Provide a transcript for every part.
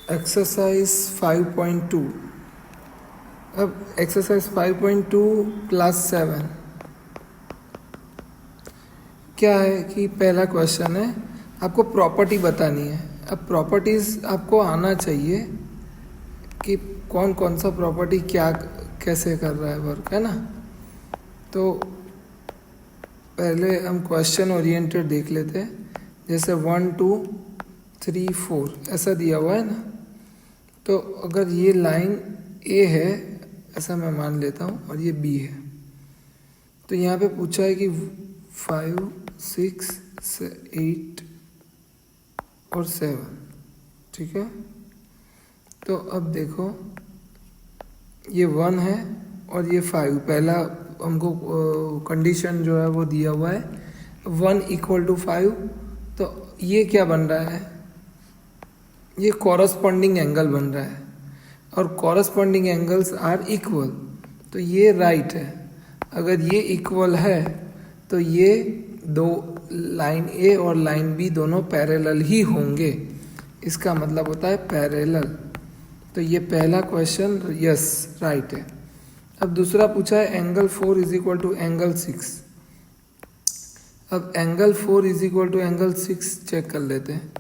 Exercise 5.2। अब exercise 5.2 class 7 क्या है कि पहला क्वेश्चन है, आपको प्रॉपर्टी बतानी है। अब प्रॉपर्टीज़ आपको आना चाहिए कि कौन कौन सा प्रॉपर्टी क्या कैसे कर रहा है वर्क, है ना। तो पहले हम क्वेश्चन ओरिएंटेड देख लेते हैं। जैसे 1 2 3 4 ऐसा दिया हुआ है ना। तो अगर ये लाइन ए है ऐसा मैं मान लेता हूँ और ये बी है, तो यहाँ पे पूछा है कि 5 6 8 और 7, ठीक है। तो अब देखो ये 1 है और ये 5, पहला हमको कंडीशन जो है वो दिया हुआ है 1 = 5। तो ये क्या बन रहा है, ये कॉरस्पॉन्डिंग एंगल बन रहा है और कॉरस्पॉन्डिंग एंगल्स आर इक्वल। तो ये राइट है। अगर ये इक्वल है तो ये दो लाइन ए और लाइन बी दोनों पैरेलल ही होंगे, इसका मतलब होता है पैरेलल। तो ये पहला क्वेश्चन यस राइट है। अब दूसरा पूछा है एंगल 4 = एंगल 6। अब एंगल 4 = एंगल 6 चेक कर लेते हैं।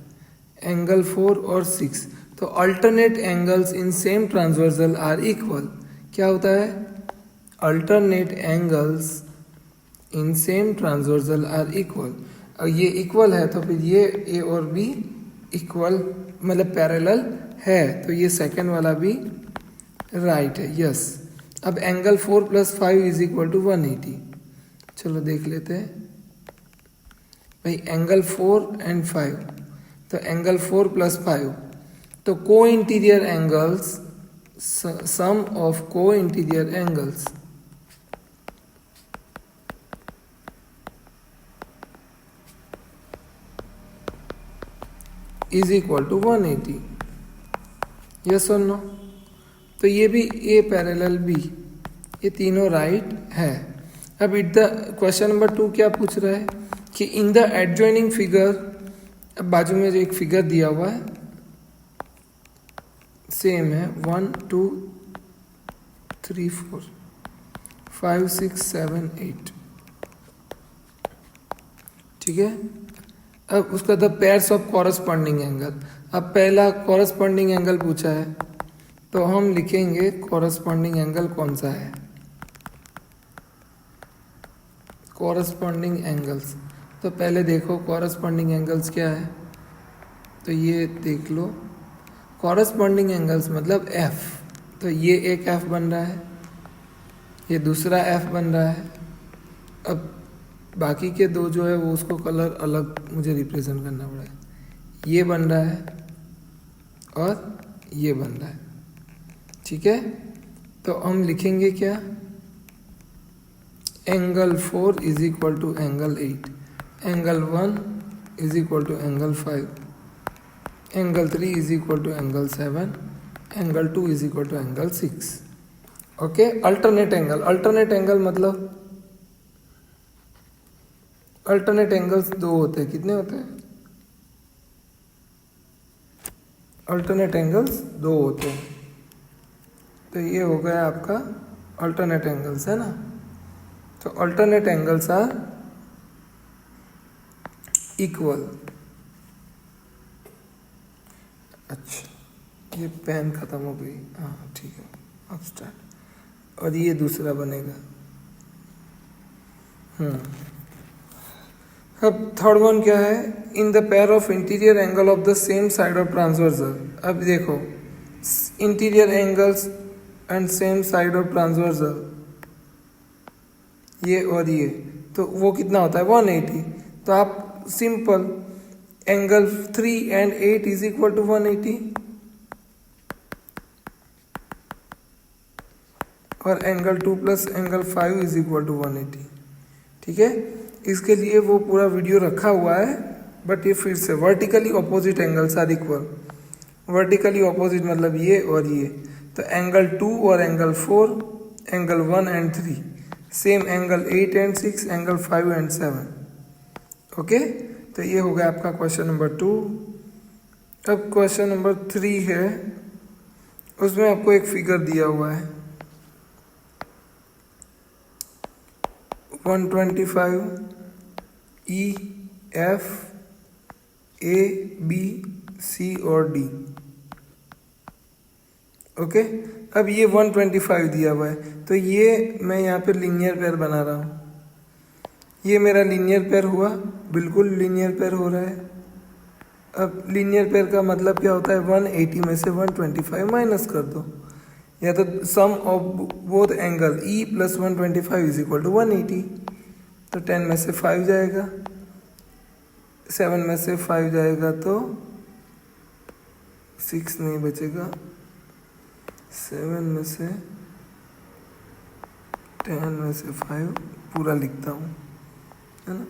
एंगल 4 और 6, तो alternate angles in same transversal are equal. क्या होता है, alternate angles in same transversal are equal. और ये इक्वल है तो फिर ये ए और बी इक्वल मतलब पैरेलल है, तो ये सेकंड वाला भी राइट है, यस। अब एंगल 4 + 5 = 180। चलो देख लेते हैं भाई, एंगल 4 एंड 5, तो एंगल 4 + 5, तो को interior angles, some of co-interior angles = 180, yes और नो। तो ये भी ए पैरेलल बी, ये तीनों राइट है। अब इट द क्वेश्चन नंबर 2 क्या पूछ रहा है कि इन द एडजॉइनिंग फिगर, अब बाजू में जो एक फिगर दिया हुआ है सेम है 1 2 3 4 5 6 7 8, ठीक है। अब उसका the pairs of corresponding angle. अब पहला कॉरस्पॉन्डिंग एंगल पूछा है तो हम लिखेंगे कॉरस्पॉन्डिंग एंगल कौन सा है, कॉरस्पॉन्डिंग एंगल्स। तो पहले देखो कॉरस्पॉन्डिंग एंगल्स क्या है, तो ये देख लो कॉरस्पॉन्डिंग एंगल्स मतलब एफ। तो ये एक एफ बन रहा है, ये दूसरा एफ बन रहा है। अब बाकी के दो जो है वो उसको कलर अलग मुझे रिप्रेजेंट करना पड़ा है। ये बन रहा है और ये बन रहा है, ठीक है। तो हम लिखेंगे क्या, angle 4 = angle 8, angle 1 = angle 5, angle 3 = angle 7, angle 2 = angle 6। Okay, alternate angle, alternate angle मतलब अल्टरनेट एंगल्स दो होते हैं, कितने होते हैं, अल्टरनेट एंगल्स दो होते हैं। तो ये हो गया आपका अल्टरनेट एंगल्स, है ना। तो अल्टरनेट एंगल्स आर इक्वल। अच्छा ये पेन खत्म हो गई, हाँ ठीक है, अब स्टार्ट। और ये दूसरा बनेगा। अब थर्ड वन क्या है, in the pair of interior angle of the same side of transversal. अब देखो interior angles and same side of transversal, ये और ये, तो वो कितना होता है 180। तो आप सिंपल एंगल 3 and 8 = 180 और एंगल 2 + एंगल 5 = 180, ठीक है। इसके लिए वो पूरा वीडियो रखा हुआ है, बट ये फिर से vertically opposite angles are equal. Vertically opposite मतलब ये और ये, तो एंगल 2 और angle 4, angle 1 and 3, same angle 8 and 6, angle 5 and 7। Okay, तो ये हो गया आपका क्वेश्चन नंबर 2। अब क्वेश्चन नंबर 3 है, उसमें आपको एक फिगर दिया हुआ है 125 E F A B C और डी। ओके, अब ये 125 दिया हुआ है, तो ये मैं यहाँ पे लीनियर पेयर बना रहा हूँ। ये मेरा लीनियर पेयर हुआ, बिल्कुल लीनियर पेयर हो रहा है। अब लीनियर पेयर का मतलब क्या होता है, 180 में से 125 माइनस कर दो, या तो sum of both angle E plus 125 is equal to 180। तो 10 में से 5 जाएगा, 7 में से 5 जाएगा तो 6 नहीं बचेगा, 7 में से 10 में से 5 पूरा लिखता हूँ, है ना,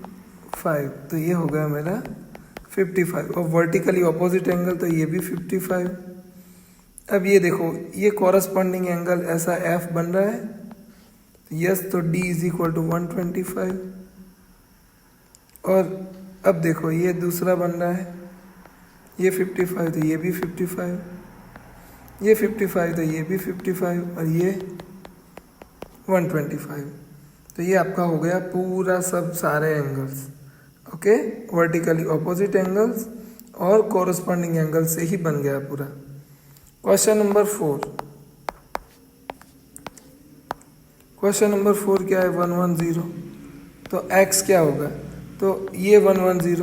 5। तो ये हो गया मेरा 55, और वर्टिकली ऑपोजिट एंगल तो ये भी 55। अब ये देखो, ये कॉरस्पॉन्डिंग एंगल ऐसा एफ बन रहा है, यस, तो डी इज इक्वल टू 125। और अब देखो ये दूसरा बन रहा है, ये 55 तो ये भी 55, ये 55 तो ये भी 55, और ये 125। तो ये आपका हो गया पूरा सब सारे angles. Okay, vertically opposite angles और कॉरस्पॉन्डिंग एंगल से ही बन गया पूरा। क्वेश्चन नंबर 4, क्वेश्चन नंबर 4 क्या है, 110। तो x क्या होगा, तो ये 110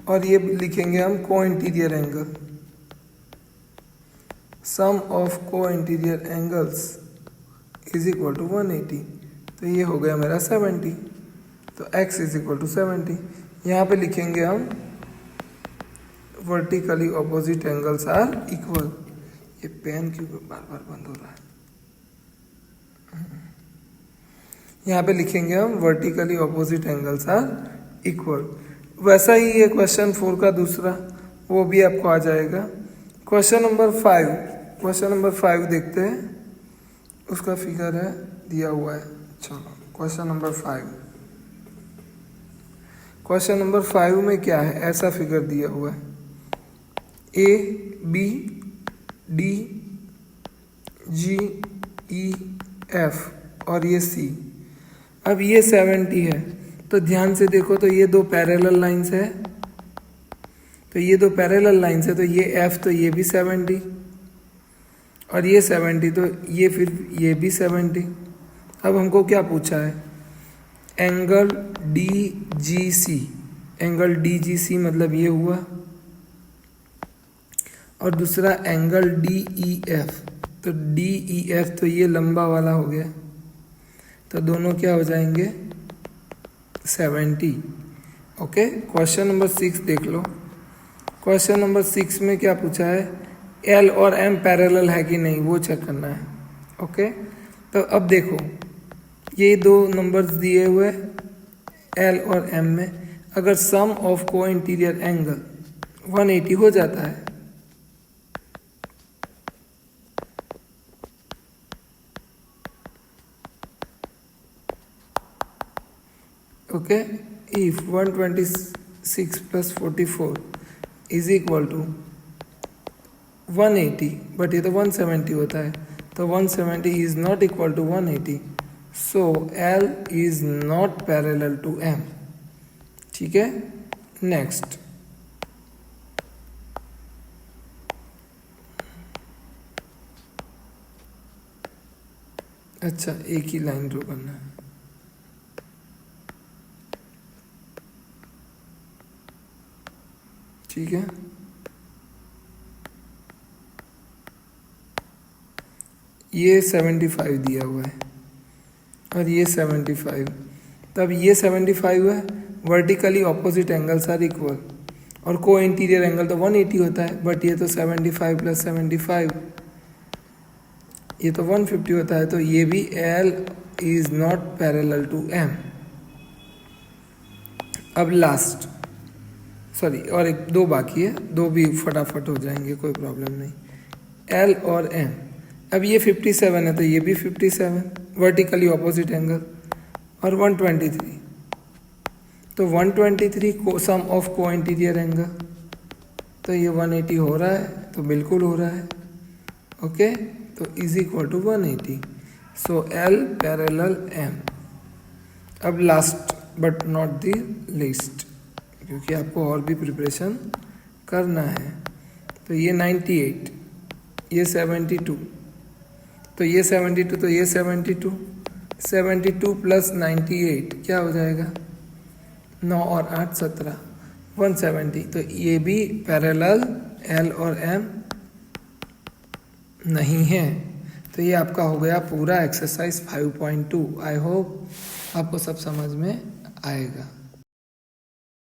और ये लिखेंगे हम co-interior angle, sum of co-interior angles is equal to 180। तो ये हो गया मेरा 70, तो x इज इक्वल टू 70। यहाँ पे लिखेंगे हम vertically opposite angles are equal. ये पेन क्यों बार बार बंद हो रहा है, यहाँ पे लिखेंगे हम vertically opposite angles are equal. वैसा ही ये क्वेश्चन 4 का दूसरा, वो भी आपको आ जाएगा। क्वेश्चन नंबर 5, क्वेश्चन नंबर 5 देखते हैं, उसका फिगर है दिया हुआ है। चलो क्वेश्चन नंबर 5, क्वेश्चन नंबर 5 में क्या है, ऐसा फिगर दिया हुआ है, A B D G E F और ये सी। अब ये 70 है, तो ध्यान से देखो, तो ये दो पैरेलल लाइंस है, तो ये दो पैरेलल लाइंस है, तो ये एफ तो ये भी 70 और ये 70, तो ये फिर ये भी 70। अब हमको क्या पूछा है, एंगल डी जी सी, एंगल डी जी सी मतलब ये हुआ, और दूसरा एंगल डी ई एफ, तो डी ई एफ तो ये लंबा वाला हो गया, तो दोनों क्या हो जाएंगे 70। ओके, क्वेश्चन नंबर 6 देख लो। क्वेश्चन नंबर 6 में क्या पूछा है, एल और एम पैरेलल है कि नहीं वो चेक करना है। ओके, तो अब देखो ये दो नंबर्स दिए हुए एल और एम में, अगर sum of co-interior angle 180 हो जाता है, okay, if 126 plus 44 is equal to 180, but ये तो 170 होता है, तो 170 is not equal to 180, so L is not parallel to M। ठीक है, नेक्स्ट, अच्छा एक ही लाइन ड्रॉ करना है। ठीक है, ये 75 दिया हुआ है और ये 75, तब ये 75 है, vertically opposite angles are equal, और को इंटीरियर एंगल तो 180 होता है, बट ये तो 75 प्लस 75 ये तो 150 होता है, तो ये भी L is not parallel to M। अब लास्ट, सॉरी, और एक दो बाकी है, दो भी फटाफट हो जाएंगे, कोई प्रॉब्लम नहीं। L और M, अब ये 57 है तो ये भी 57, वर्टिकली ऑपोजिट एंगल, और 123, तो 123 को सम ऑफ को इंटीरियर एंगल, तो ये 180 हो रहा है, तो बिल्कुल हो रहा है। ओके, तो is equal to 180। So L parallel M। अब last but not the least, क्योंकि आपको और भी प्रिपरेशन करना है। तो ये 98, ये 72, तो ये 72, तो ये 72, 72 प्लस 98 क्या हो जाएगा? 9 और 8 17, 170। तो ये भी पैरेलल L और M नहीं है। तो ये आपका हो गया पूरा एक्सरसाइज 5.2। आई होप आपको सब समझ में आएगा।